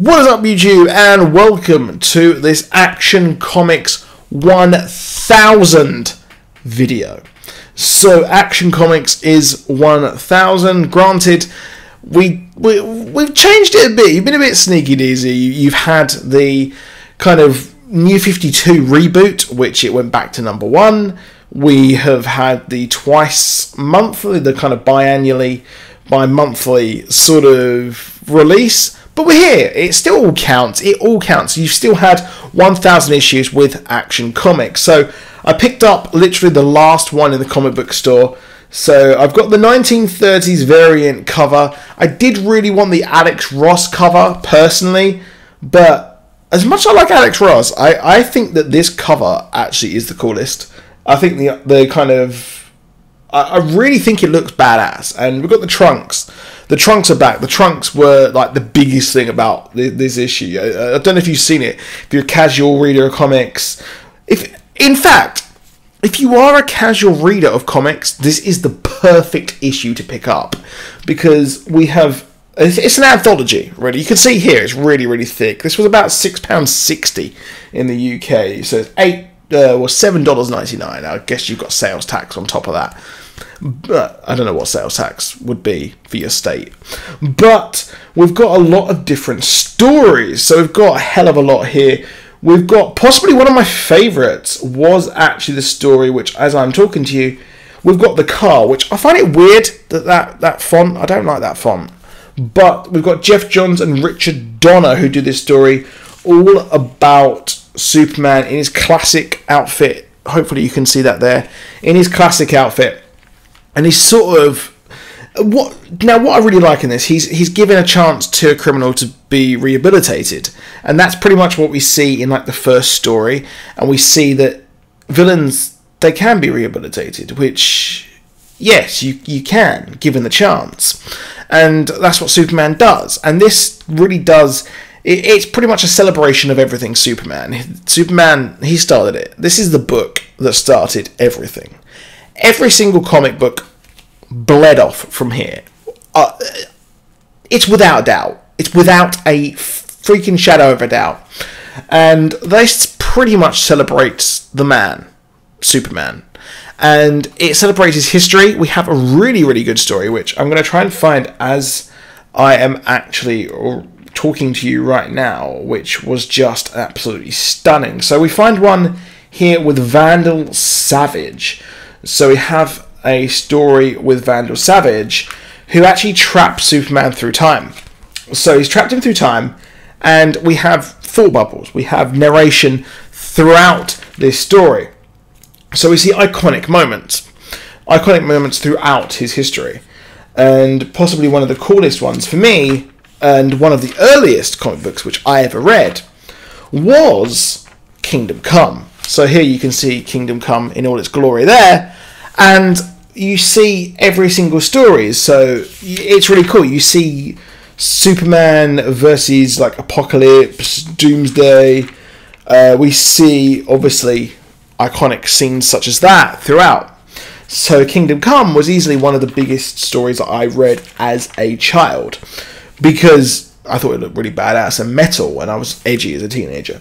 What is up, YouTube, and welcome to this Action Comics 1000 video. So, Action Comics is 1000. Granted, we've changed it a bit. You've been a bit sneaky, Deezy. You've had the kind of New 52 reboot, which it went back to number 1. We have had the twice monthly, the kind of bi-monthly sort of release. But we're here. It still all counts. It all counts. You've still had 1,000 issues with Action Comics. So I picked up literally the last one in the comic book store. So I've got the 1930s variant cover. I did really want the Alex Ross cover, personally. But as much as I like Alex Ross, I think that this cover actually is the coolest. I think the kind of... I really think it looks badass. And we've got the trunks. The trunks are back. The trunks were like the biggest thing about this issue. I don't know if you've seen it. If you're a casual reader of comics. In fact, if you are a casual reader of comics, this is the perfect issue to pick up. Because we have... It's an anthology, really. You can see here, it's really, really thick. This was about £6.60 in the UK. So it's $7.99. I guess you've got sales tax on top of that. But I don't know what sales tax would be for your state. But we've got a lot of different stories. So we've got a hell of a lot here. We've got possibly one of my favourites was actually the story which, as I'm talking to you, we've got the car, which I find it weird that font. I don't like that font. But we've got Jeff Johns and Richard Donner who do this story all about Superman in his classic outfit. Hopefully you can see that there. In his classic outfit. And he's sort of... What I really like in this, he's given a chance to a criminal to be rehabilitated. And that's pretty much what we see in like the first story. And we see that villains, they can be rehabilitated. Which, yes, you can, given the chance. And that's what Superman does. And this really does... It's pretty much a celebration of everything Superman. Superman, he started it. This is the book that started everything. Every single comic book bled off from here. It's without doubt. It's without a freaking shadow of a doubt. And this pretty much celebrates the man, Superman. And it celebrates his history. We have a really, really good story, which I'm going to try and find as I am actually talking to you right now, which was just absolutely stunning. So we find one here with Vandal Savage. So we have a story with Vandal Savage, who actually traps Superman through time. So he's trapped him through time, and we have thought bubbles. We have narration throughout this story. So we see iconic moments throughout his history. And possibly one of the coolest ones for me, and one of the earliest comic books which I ever read, was Kingdom Come. So here you can see Kingdom Come in all its glory there, and you see every single story. So it's really cool. You see Superman versus like Apocalypse, Doomsday. We see obviously iconic scenes such as that throughout. So Kingdom Come was easily one of the biggest stories that I read as a child, because I thought it looked really badass and metal, and I was edgy as a teenager.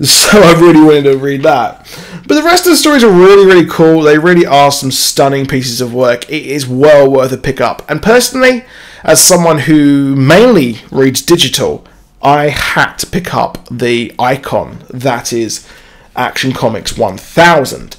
So I really wanted to read that. But the rest of the stories are really, really cool. They really are some stunning pieces of work. It is well worth a pick up. And personally, as someone who mainly reads digital, I had to pick up the icon that is Action Comics 1000.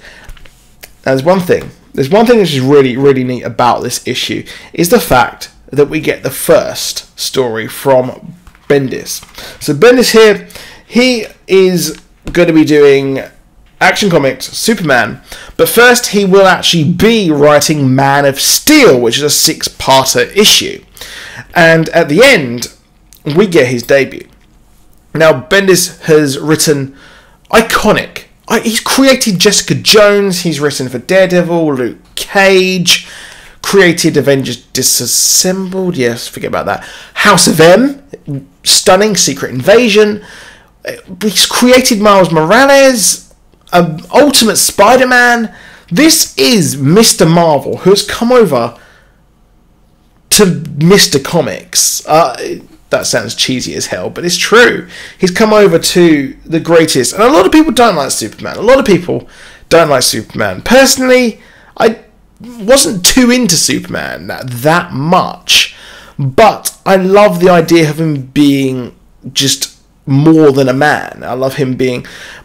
There's one thing which is really, really neat about this issue, is the fact that we get the first story from Bendis. So Bendis here, he is going to be doing Action Comics Superman, but first he will actually be writing Man of Steel, which is a 6-parter issue. And at the end, we get his debut. Now, Bendis has written iconic. He's created Jessica Jones, he's written for Daredevil, Luke Cage, created Avengers Disassembled, yes, forget about that. House of M, stunning, Secret Invasion. He's created Miles Morales, Ultimate Spider-Man. This is Mr. Marvel, who has come over to Mr. Comics. that sounds cheesy as hell, but it's true. He's come over to the greatest, and a lot of people don't like Superman. A lot of people don't like Superman. Personally, I wasn't too into Superman that much, but I love the idea of him being just more than a man. I love him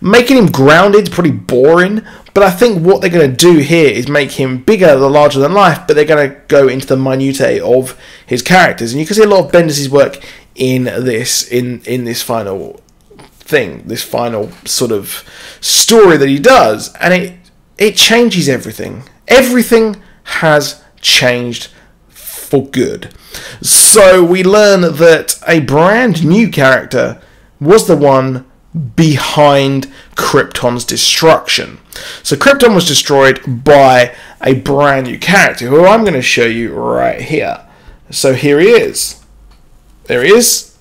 making him grounded, pretty boring, but I think what they're going to do here is make him bigger, larger than life, but they're going to go into the minutiae of his characters, and you can see a lot of Bendis' work in this final thing, this final sort of story that he does, and it changes everything. Everything has changed for good. So we learn that a brand new character was the one behind Krypton's destruction. So Krypton was destroyed by a brand new character, who I'm going to show you right here. So here he is. There he is.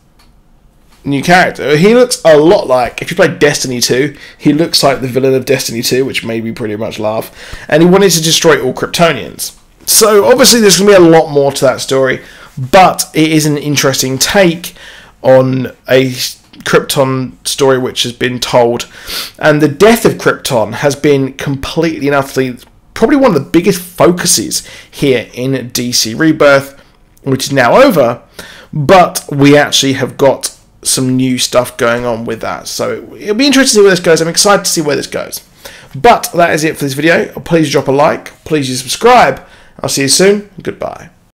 New character. He looks a lot like, if you play Destiny 2, he looks like the villain of Destiny 2, which made me pretty much laugh. And he wanted to destroy all Kryptonians. So obviously there's going to be a lot more to that story, but it is an interesting take on a Krypton story which has been told, and the death of Krypton has been completely and utterly probably one of the biggest focuses here in DC Rebirth, which is now over, but we actually have got some new stuff going on with that, so it'll be interesting to see where this goes. I'm excited to see where this goes. But that is it for this video. Please drop a like, please subscribe. I'll see you soon. Goodbye.